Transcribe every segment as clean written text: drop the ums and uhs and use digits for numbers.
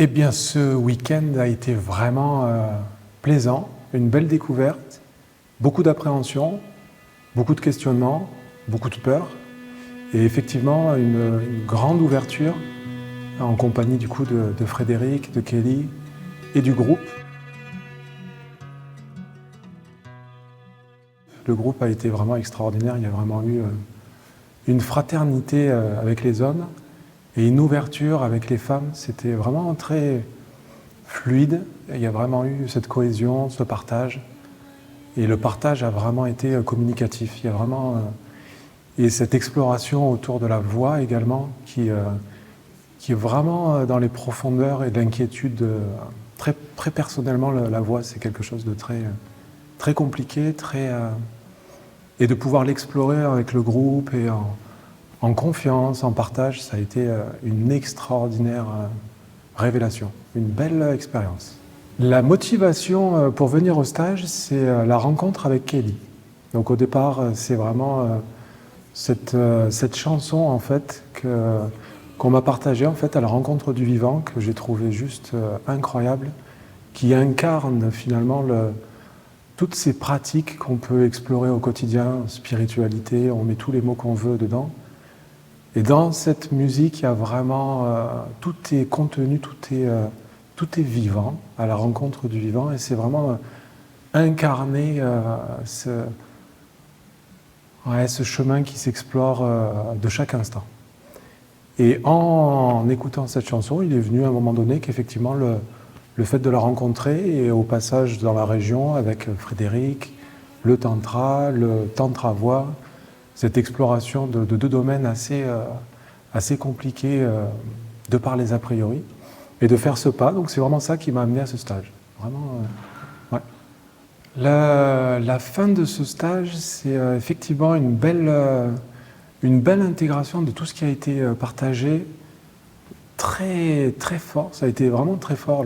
Eh bien, ce week-end a été vraiment plaisant, une belle découverte, beaucoup d'appréhension, beaucoup de questionnements, beaucoup de peur, et effectivement une grande ouverture en compagnie du coup de Frédéric, de Kelly et du groupe. Le groupe a été vraiment extraordinaire, il y a vraiment eu une fraternité avec les hommes et une ouverture avec les femmes, c'était vraiment très fluide, il y a vraiment eu cette cohésion, ce partage. Et le partage a vraiment été communicatif. Il y a vraiment et cette exploration autour de la voix également, qui est vraiment dans les profondeurs et de l'inquiétude. Très personnellement, la voix, c'est quelque chose de très compliqué, et de pouvoir l'explorer avec le groupe et en confiance, en partage, ça a été une extraordinaire révélation, une belle expérience. La motivation pour venir au stage, c'est la rencontre avec Kelly. Donc au départ, c'est vraiment cette chanson en fait qu'on m'a partagée en fait à la rencontre du vivant, que j'ai trouvé juste incroyable, qui incarne finalement toutes ces pratiques qu'on peut explorer au quotidien, spiritualité, on met tous les mots qu'on veut dedans. Et dans cette musique, il y a vraiment tout est contenu, tout est vivant, à la rencontre du vivant, et c'est vraiment incarner ce chemin qui s'explore de chaque instant. Et en écoutant cette chanson, il est venu à un moment donné qu'effectivement le fait de la rencontrer, et au passage dans la région avec Frédéric, le tantra voix, cette exploration de deux domaines assez compliqués de par les a priori, et de faire ce pas. Donc c'est vraiment ça qui m'a amené à ce stage. Vraiment, ouais. La fin de ce stage, c'est effectivement une belle intégration de tout ce qui a été partagé, très fort. Ça a été vraiment très fort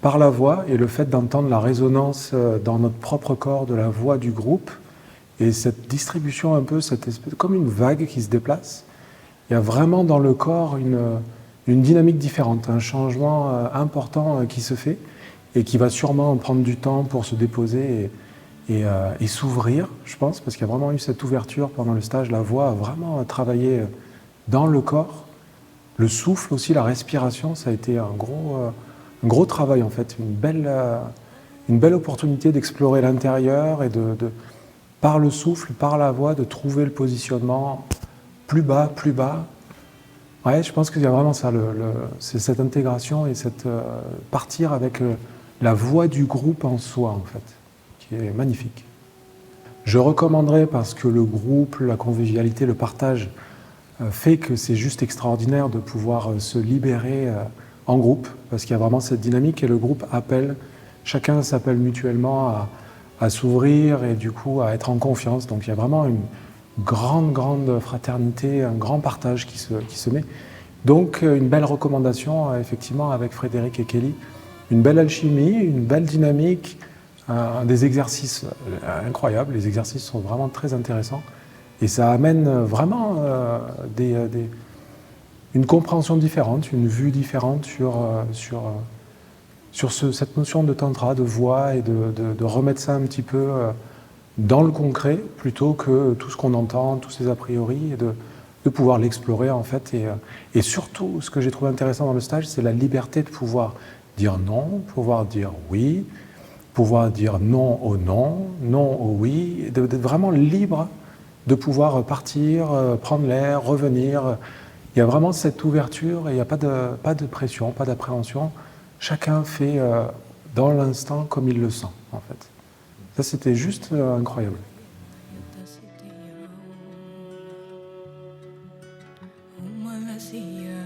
par la voix et le fait d'entendre la résonance dans notre propre corps de la voix du groupe. Et cette distribution un peu, comme une vague qui se déplace, il y a vraiment dans le corps une dynamique différente, un changement important qui se fait et qui va sûrement prendre du temps pour se déposer et s'ouvrir, je pense, parce qu'il y a vraiment eu cette ouverture pendant le stage. La voix a vraiment travaillé dans le corps. Le souffle aussi, la respiration, ça a été un gros travail en fait, une belle opportunité d'explorer l'intérieur et par le souffle, par la voix, de trouver le positionnement plus bas, plus bas. Ouais, je pense qu'il y a vraiment ça, c'est cette intégration et partir avec la voix du groupe en soi, en fait, qui est magnifique. Je recommanderais parce que le groupe, la convivialité, le partage fait que c'est juste extraordinaire de pouvoir se libérer en groupe, parce qu'il y a vraiment cette dynamique et le groupe chacun s'appelle mutuellement à s'ouvrir et du coup à être en confiance. Donc il y a vraiment une grande fraternité, un grand partage qui se met. Donc une belle recommandation effectivement avec Frédéric et Kelly. Une belle alchimie, une belle dynamique, des exercices incroyables. Les exercices sont vraiment très intéressants et ça amène vraiment une compréhension différente, une vue différente sur cette notion de tantra, de voix, et de remettre ça un petit peu dans le concret, plutôt que tout ce qu'on entend, tous ces a priori, et de pouvoir l'explorer en fait. Et surtout, ce que j'ai trouvé intéressant dans le stage, c'est la liberté de pouvoir dire non, pouvoir dire oui, pouvoir dire non au non, non au oui, d'être vraiment libre de pouvoir partir, prendre l'air, revenir. Il y a vraiment cette ouverture et il n'y a pas de pression, pas d'appréhension. Chacun fait dans l'instant comme il le sent, en fait. Ça, c'était juste incroyable. Malaysia.